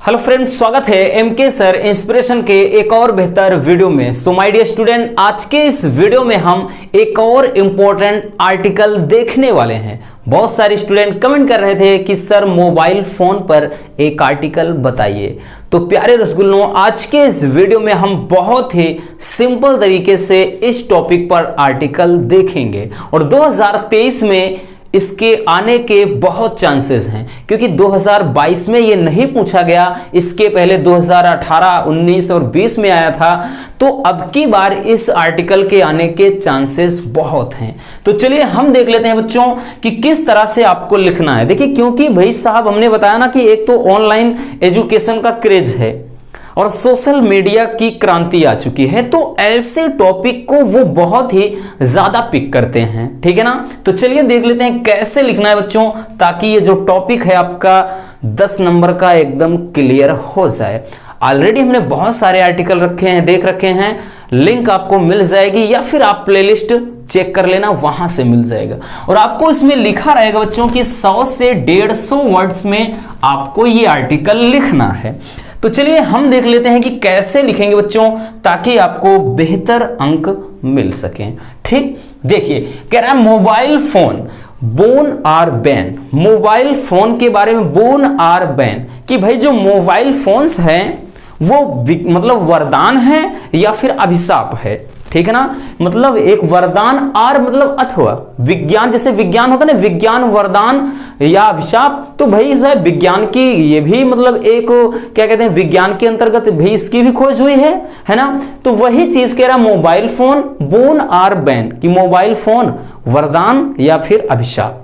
Hello friends, स्वागत है MK sir inspiration के एक और बेहतर वीडियो में। सो माय डियर स्टूडेंट, आज के इस वीडियो में हम एक और इम्पोर्टेंट आर्टिकल देखने वाले हैं। बहुत सारे स्टूडेंट कमेंट कर रहे थे कि सर मोबाइल फोन पर एक आर्टिकल बताइए। तो प्यारे रसगुल्लों, आज के इस वीडियो में हम बहुत ही सिंपल तरीके से इस टॉपिक पर आर्टिकल देखेंगे और 2023 में इसके आने के बहुत चांसेस हैं, क्योंकि 2022 में ये नहीं पूछा गया, इसके पहले 2018, 19 और 20 में आया था। तो अब की बार इस आर्टिकल के आने के चांसेस बहुत हैं। तो चलिए हम देख लेते हैं बच्चों कि किस तरह से आपको लिखना है। देखिए, क्योंकि भाई साहब हमने बताया ना कि एक तो ऑनलाइन एजुकेशन का क्रेज है और सोशल मीडिया की क्रांति आ चुकी है, तो ऐसे टॉपिक को वो बहुत ही ज्यादा पिक करते हैं। ठीक है ना। तो चलिए देख लेते हैं कैसे लिखना है बच्चों, ताकि ये जो टॉपिक है आपका 10 नंबर का एकदम क्लियर हो जाए। ऑलरेडी हमने बहुत सारे आर्टिकल रखे हैं, देख रखे हैं, लिंक आपको मिल जाएगी या फिर आप प्लेलिस्ट चेक कर लेना, वहां से मिल जाएगा। और आपको इसमें लिखा रहेगा बच्चों कि 100 से 150 वर्ड्स में आपको ये आर्टिकल लिखना है। तो चलिए हम देख लेते हैं कि कैसे लिखेंगे बच्चों, ताकि आपको बेहतर अंक मिल सकें। ठीक, देखिए कह रहा है mobile phone boon or bane. Mobile phone के बारे में बोन आर बैन कि भाई जो मोबाइल फोन्स हैं वो मतलब वरदान है या फिर अभिशाप है। ठीक है ना। मतलब एक वरदान आर मतलब अथवा विज्ञान, जैसे विज्ञान होता है ना, विज्ञान वरदान या अभिशाप। तो भाई इस विज्ञान की ये भी मतलब एक क्या कहते हैं, विज्ञान के अंतर्गत भी इसकी भी खोज हुई है ना। तो वही चीज कह रहा mobile phone boon or bane कि मोबाइल फोन वरदान या फिर अभिशाप।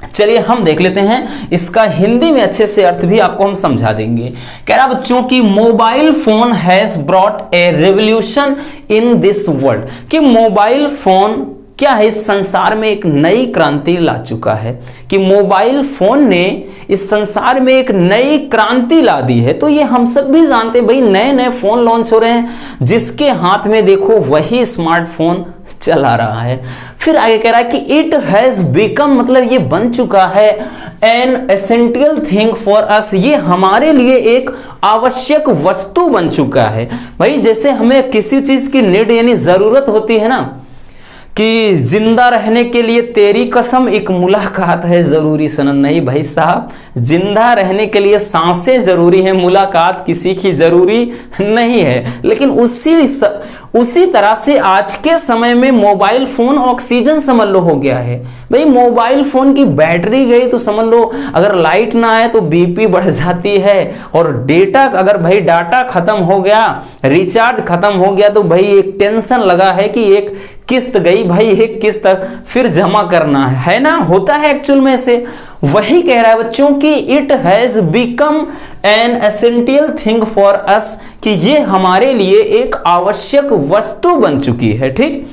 चलिए हम देख लेते हैं, इसका हिंदी में अच्छे से अर्थ भी आपको हम समझा देंगे। कह रहा बच्चों कि mobile phone has brought a revolution in this world कि मोबाइल फोन क्या है, इस संसार में एक नई क्रांति ला चुका है। कि मोबाइल फोन ने इस संसार में एक नई क्रांति ला दी है। तो ये हम सब भी जानते हैं भाई, नए नए फोन लॉन्च हो रहे हैं, जिसके हाथ में देखो वही स्मार्टफोन चला रहा है। फिर आगे कह रहा है कि इट हैज बिकम मतलब ये बन चुका है an essential thing for us, ये हमारे लिए एक आवश्यक वस्तु बन चुका है। भाई जैसे हमें किसी चीज की नीड यानी जरूरत होती है ना, कि जिंदा रहने के लिए तेरी कसम एक मुलाकात है जरूरी सनम। नहीं भाई साहब, जिंदा रहने के लिए सांसें जरूरी है, मुलाकात किसी की जरूरी नहीं है। लेकिन उसी तरह से आज के समय में मोबाइल फोन ऑक्सीजन समझ लो हो गया है। भाई मोबाइल फोन की बैटरी गई तो समझ लो, अगर लाइट ना आए तो बीपी बढ़ जाती है, और डेटा अगर भाई डाटा खत्म हो गया, रिचार्ज खत्म हो गया, तो भाई एक टेंशन लगा है कि एक किस्त गई, भाई एक किस्त फिर जमा करना है ना, होता है एक्चुअल में से। वही कह रहा है बच्चों कि it has become an essential thing for us कि ये हमारे लिए एक आवश्यक वस्तु बन चुकी है। ठीक,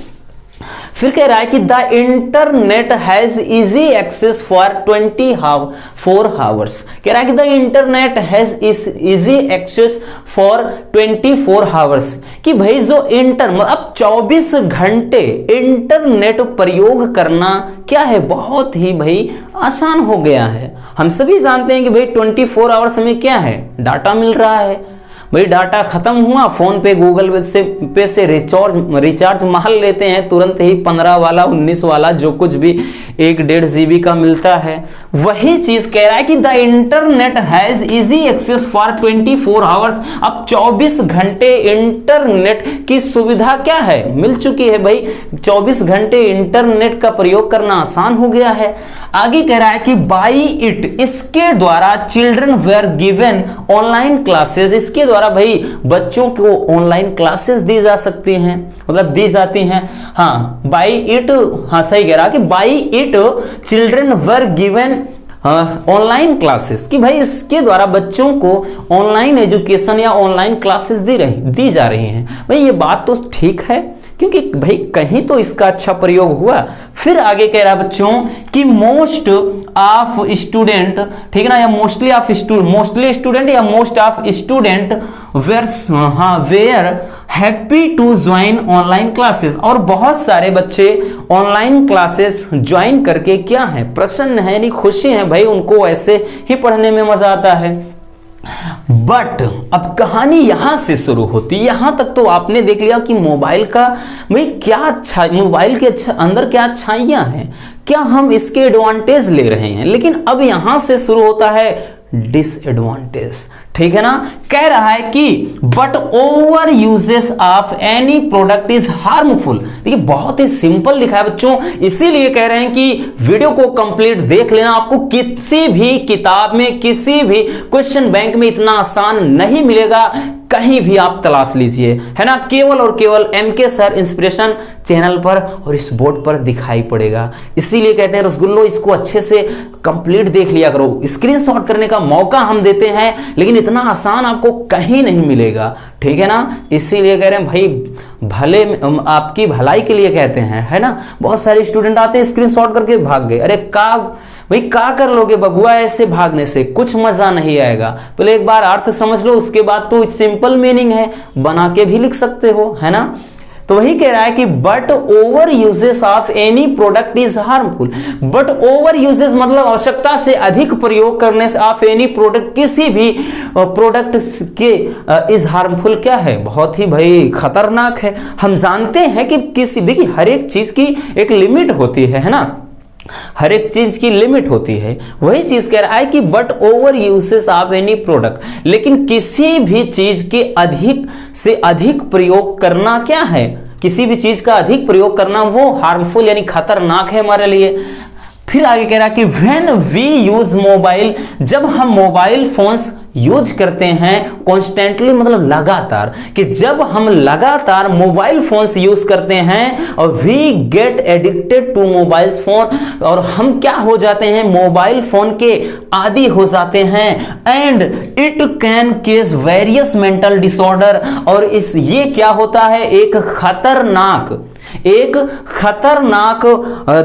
फिर कह रहा है कि the internet has easy access for 24 hours. कह रहा है कि the internet has easy access for 24 hours कि भाई जो अब 24 घंटे इंटरनेट प्रयोग करना क्या है, बहुत ही भाई आसान हो गया है। हम सभी जानते हैं कि भाई 24 आवर्स हमें क्या है, डाटा मिल रहा है। भाई डाटा खत्म हुआ, फोन पे गूगल पे से रिचार्ज मार लेते हैं तुरंत ही, 15 वाला 19 वाला जो कुछ भी 1-1.5 GB का मिलता है। वही चीज कह रहा है कि the internet has easy access for 24 hours. अब 24 घंटे इंटरनेट की सुविधा क्या है, मिल चुकी है। भाई 24 घंटे इंटरनेट का प्रयोग करना आसान हो गया है। आगे कह रहा है कि बाई इट, इसके द्वारा children were given online classes, इसके द्वारा भाई बच्चों को ऑनलाइन क्लासेस दी जा सकती हैं, मतलब दी जाती हैं। हाँ बाई इट, हाँ सही कह रहा कि by it children were given online classes कि भाई इसके द्वारा बच्चों को ऑनलाइन एजुकेशन या ऑनलाइन क्लासेस दी जा रही हैं। भाई ये बात तो ठीक है, क्योंकि भाई कहीं तो इसका अच्छा प्रयोग हुआ। फिर आगे कह रहा है बच्चों कि मोस्ट ऑफ स्टूडेंट, ठीक है ना, या मोस्टली स्टूडेंट या most of student were happy to join online classes, और बहुत सारे बच्चे ऑनलाइन क्लासेस ज्वाइन करके क्या है, प्रसन्न है, यानी खुशी है। भाई उनको ऐसे ही पढ़ने में मजा आता है। बट अब कहानी यहां से शुरू होती है। यहां तक तो आपने देख लिया कि मोबाइल का भाई क्या अच्छा, मोबाइल के अंदर क्या अच्छाइयां हैं, क्या हम इसके एडवांटेज ले रहे हैं, लेकिन अब यहां से शुरू होता है डिसएडवांटेज। ठीक है ना, कह रहा है कि but over uses of any product is harmful. देखिए बहुत ही सिंपल लिखा है बच्चों, इसीलिए कह रहे हैं कि वीडियो को कंप्लीट देख लेना। आपको किसी भी किताब में, किसी भी क्वेश्चन बैंक में इतना आसान नहीं मिलेगा, कहीं भी आप तलाश लीजिए, है ना, केवल और केवल एमके सर इंस्पिरेशन चैनल पर और इस बोर्ड पर दिखाई पड़ेगा। इसीलिए कहते हैं रसगुल्लो इसको अच्छे से कंप्लीट देख लिया करो। स्क्रीनशॉट करने का मौका हम देते हैं, लेकिन इतना आसान आपको कहीं नहीं मिलेगा। ठीक है ना, इसीलिए कह रहे हैं भाई भले आपकी भलाई के लिए कहते हैं, है ना। बहुत सारे स्टूडेंट आते हैं स्क्रीनशॉट करके भाग गए। अरे भाई का कर लोगे बबुआ, ऐसे भागने से कुछ मजा नहीं आएगा। पहले एक बार अर्थ समझ लो, उसके बाद तो सिंपल मीनिंग है, बना के भी लिख सकते हो, है ना। तो वही कह रहा है कि but over uses of any product is harmful. But over uses मतलब आवश्यकता से अधिक प्रयोग करने से ऑफ एनी प्रोडक्ट, किसी भी प्रोडक्ट के इज हार्मफुल क्या है, बहुत ही भाई खतरनाक है। हम जानते हैं कि किसी, देखिए हर एक चीज की एक लिमिट होती है ना, हर एक चीज की लिमिट होती है। वही चीज कह रहा है कि but over uses of any product, लेकिन किसी भी चीज के अधिक से अधिक प्रयोग करना क्या है, किसी भी चीज का अधिक प्रयोग करना वो हार्मफुल यानी खतरनाक है हमारे लिए। फिर आगे कह रहा है कि व्हेन वी यूज मोबाइल, जब हम मोबाइल फोन्स यूज करते हैं कॉन्स्टेंटली मतलब लगातार, कि जब हम लगातार मोबाइल फोन्स यूज करते हैं और we get addicted to mobile phone, और हम क्या हो जाते हैं, मोबाइल फोन के आदी हो जाते हैं। And it can cause various mental disorder, और इस ये क्या होता है, एक खतरनाक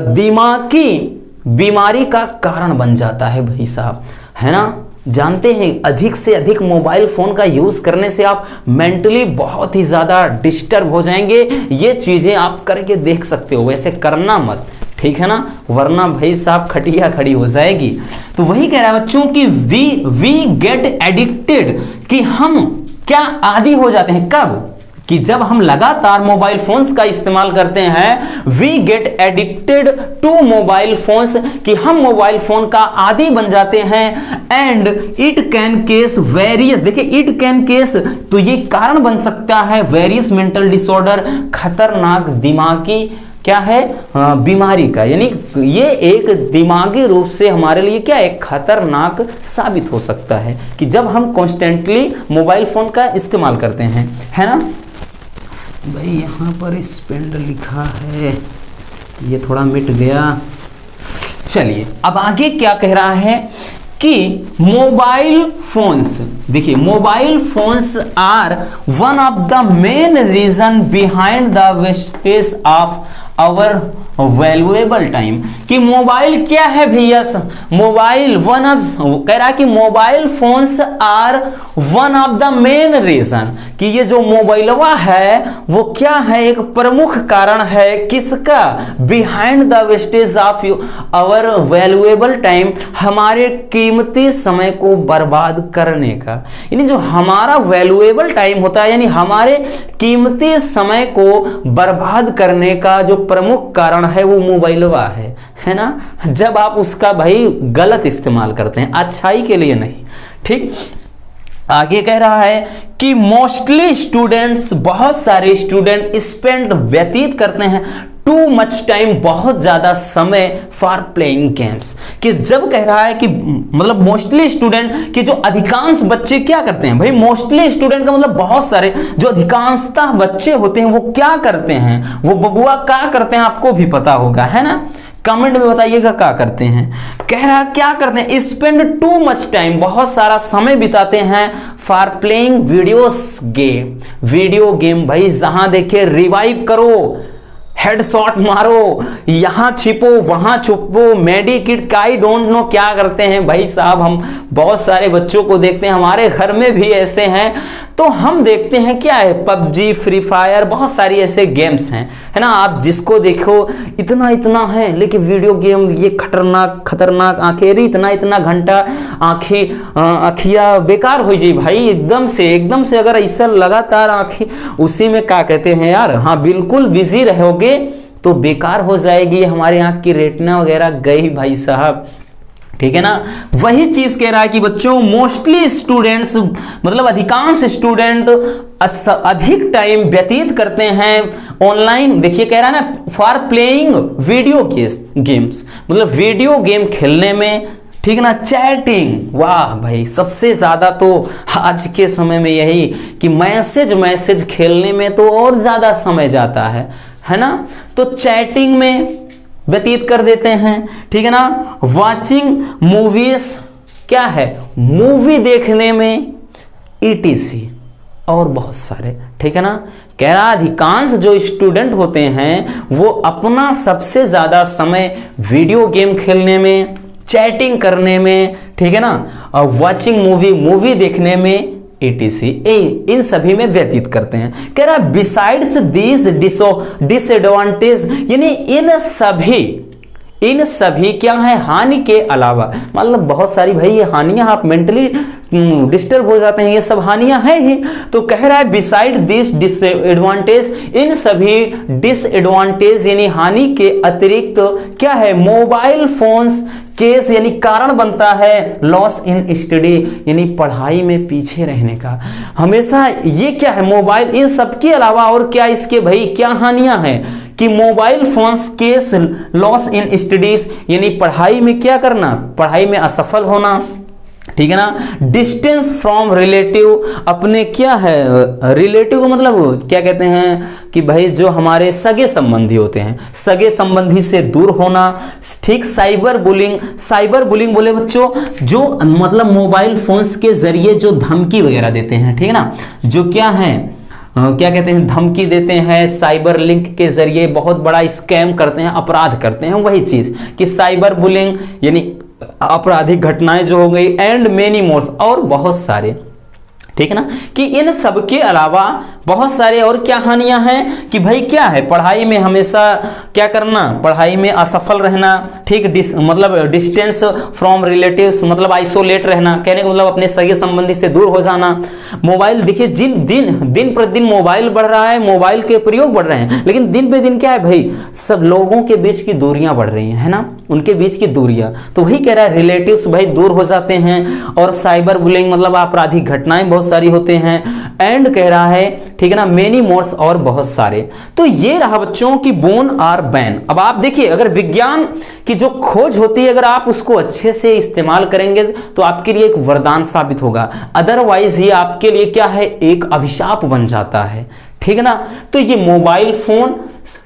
दिमागी बीमारी का कारण बन जाता है भाई साहब, है ना। जानते हैं अधिक से अधिक मोबाइल फोन का यूज करने से आप मेंटली बहुत ही ज्यादा डिस्टर्ब हो जाएंगे। ये चीजें आप करके देख सकते हो, वैसे करना मत, ठीक है ना, वरना भाई साहब खटिया खड़ी हो जाएगी। तो वही कह रहा है बच्चों कि वी गेट एडिक्टेड, कि हम क्या आदी हो जाते हैं, कब, कि जब हम लगातार मोबाइल फोन्स का इस्तेमाल करते हैं। We get addicted to mobile phones, कि हम मोबाइल फोन का आदी बन जाते हैं। And it can cause various, देखिए इट कैन केस, तो ये कारण बन सकता है वेरियस मेंटल डिसऑर्डर, खतरनाक दिमागी क्या है, बीमारी का, यानी ये एक दिमागी रूप से हमारे लिए क्या एक खतरनाक साबित हो सकता है, कि जब हम कॉन्स्टेंटली मोबाइल फोन का इस्तेमाल करते हैं, है ना। भाई यहाँ पर स्पेंड लिखा है, ये थोड़ा मिट गया। चलिए अब आगे क्या कह रहा है कि मोबाइल फोन्स, देखिए mobile phones are one of the main reason behind the wastage of our valuable time, कि मोबाइल क्या है भैया, मोबाइल वन ऑफ, कह रहा है कि mobile phones are one of the main reason, कि ये जो मोबाइलवा है वो क्या है, एक प्रमुख कारण है, किसका, behind the wastage of our valuable time, हमारे कीमती समय को बर्बाद करने का। यानी जो हमारा वैल्यूएबल टाइम होता है, यानी हमारे कीमती समय को बर्बाद करने का जो प्रमुख कारण है वो मोबाइलवा है ना। जब आप उसका भाई गलत इस्तेमाल करते हैं, अच्छाई के लिए नहीं, ठीक। आगे कह रहा है कि मोस्टली स्टूडेंट्स, बहुत सारे स्टूडेंट स्पेंड व्यतीत करते हैं टू मच टाइम, बहुत ज्यादा समय फॉर प्लेइंग गेम्स, कि जब कह रहा है कि मतलब मोस्टली स्टूडेंट, कि जो अधिकांश बच्चे क्या करते हैं, भाई मोस्टली स्टूडेंट का मतलब बहुत सारे, जो अधिकांशतः बच्चे होते हैं वो क्या करते हैं, वो बबुआ क्या करते हैं, आपको भी पता होगा, है ना। कमेंट में बताइएगा क्या करते हैं। कह रहा क्या करते हैं, स्पेंड टू मच टाइम, बहुत सारा समय बिताते हैं फॉर प्लेइंग वीडियो गेम। भाई जहां देखे रिवाइव करो, हेडशॉट मारो, यहां छिपो वहां छुपो, मेडिकिट आई डोंट नो क्या करते हैं भाई साहब। हम बहुत सारे बच्चों को देखते हैं, हमारे घर में भी ऐसे हैं, तो हम देखते हैं क्या है, पबजी, फ्री फायर, बहुत सारी ऐसे गेम्स हैं, है ना। आप जिसको देखो इतना इतना है, लेकिन वीडियो गेम ये खतरनाक खतरनाक आंखें, इतना घंटा आँखिया बेकार हो जाए भाई, एकदम से अगर ऐसा लगातार आंखें उसी में क्या कहते हैं यार, हाँ बिल्कुल बिजी रहोगे तो बेकार हो जाएगी, हमारे आंख की रेटिना वगैरह गई भाई साहब, ठीक है ना। वही चीज कह रहा है कि बच्चों मोस्टली स्टूडेंट्स, मतलब अधिकांश स्टूडेंट अधिक टाइम व्यतीत करते हैं ऑनलाइन, देखिए कह रहा है ना, फॉर प्लेइंग वीडियो गेम्स, मतलब वीडियो गेम खेलने में, ठीक ना, चैटिंग, वाह भाई सबसे ज्यादा तो आज के समय में यही कि मैसेज खेलने में तो और ज्यादा समय जाता है ना, तो चैटिंग में व्यतीत कर देते हैं, ठीक है ना। वॉचिंग मूवीज, क्या है, मूवी देखने में, ETC और बहुत सारे, ठीक है ना। कह रहा अधिकांश जो स्टूडेंट होते हैं वो अपना सबसे ज्यादा समय वीडियो गेम खेलने में, चैटिंग करने में, ठीक है ना, और वॉचिंग मूवी देखने में, ETC इन सभी में व्यतीत करते हैं। कह रहा बिसाइड्स दिस डिसएडवांटेज, यानी इन सभी क्या है, हानि के अलावा, मतलब बहुत सारी भाई ये हानियां, आप मेंटली डिस्टर्ब हो जाते हैं, ये सब हानियां हैं ही। तो कह रहा है बिसाइड दिस डिसएडवांटेज, इन सभी डिसएडवांटेज यानी हानि के अतिरिक्त क्या है, मोबाइल फोन्स केस यानी कारण बनता है लॉस इन स्टडी, यानी पढ़ाई में पीछे रहने का। हमेशा ये क्या है, मोबाइल, इन सब के अलावा और क्या इसके भाई क्या हानियां हैं कि mobile phones case loss in studies, यानी पढ़ाई में क्या करना, पढ़ाई में असफल होना, ठीक है ना। डिस्टेंस फ्रॉम रिलेटिव, अपने क्या है रिलेटिव को मतलब क्या कहते हैं कि भाई जो हमारे सगे संबंधी होते हैं, सगे संबंधी से दूर होना, ठीक। साइबर बुलिंग बोले बच्चों, जो मतलब मोबाइल फोन्स के जरिए जो धमकी वगैरह देते हैं, ठीक है ना, जो क्या है क्या कहते हैं, धमकी देते हैं, साइबर लिंक के जरिए बहुत बड़ा स्कैम करते हैं, अपराध करते हैं, वही चीज कि साइबर बुलिंग यानी आपराधिक घटनाएं जो हो गई, एंड मेनी मोर्स, और बहुत सारे, ठीक है ना, कि इन सब के अलावा बहुत सारे और क्या हानियां हैं कि भाई क्या है, पढ़ाई में हमेशा क्या करना, पढ़ाई में असफल रहना, ठीक, मतलब डिस्टेंस फ्रॉम रिलेटिव्स, मतलब आइसोलेट रहना, कहने का मतलब अपने सगे संबंधी से दूर हो जाना। मोबाइल देखिए दिन प्रतिदिन मोबाइल बढ़ रहा है, मोबाइल के प्रयोग बढ़ रहे हैं, लेकिन दिन पे दिन क्या है भाई, सब लोगों के बीच की दूरियां बढ़ रही है ना, उनके बीच की दूरियां, तो वही कह रहा है रिलेटिव्स भाई दूर हो जाते हैं, और साइबर बुलिंग मतलब आपराधिक घटनाएं बहुत सारी होते हैं, एंड कह रहा है, ठीक है ना, मेनी मोर्स, और बहुत सारे। तो ये रहा बच्चों की बोन और बैन। अब आप देखिए अगर विज्ञान की जो खोज होती है, अगर आप उसको अच्छे से इस्तेमाल करेंगे तो आपके लिए एक वरदान साबित होगा, अदरवाइज ये आपके लिए क्या है, एक अभिशाप बन जाता है, ठीक है ना। तो ये मोबाइल फोन,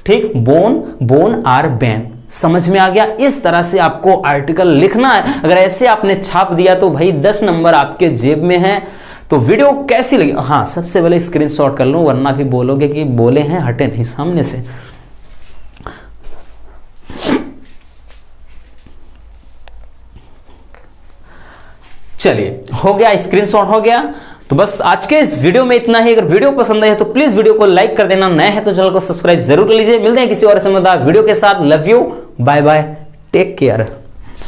ठीक, बोन और बैन समझ में आ गया। इस तरह से आपको आर्टिकल लिखना है, अगर ऐसे आपने छाप दिया तो भाई 10 नंबर आपके जेब में है। तो वीडियो कैसी लगी, हाँ सबसे पहले स्क्रीनशॉट कर लो, वरना भी बोलोगे कि बोले हैं हटे नहीं सामने से। चलिए हो गया, स्क्रीनशॉट हो गया। तो बस आज के इस वीडियो में इतना ही। अगर वीडियो पसंद आए तो प्लीज वीडियो को लाइक कर देना, नए हैं तो चैनल को सब्सक्राइब जरूर कर लीजिए। मिलते हैं किसी और समझदार वीडियो के साथ। Love you, bye bye, take care.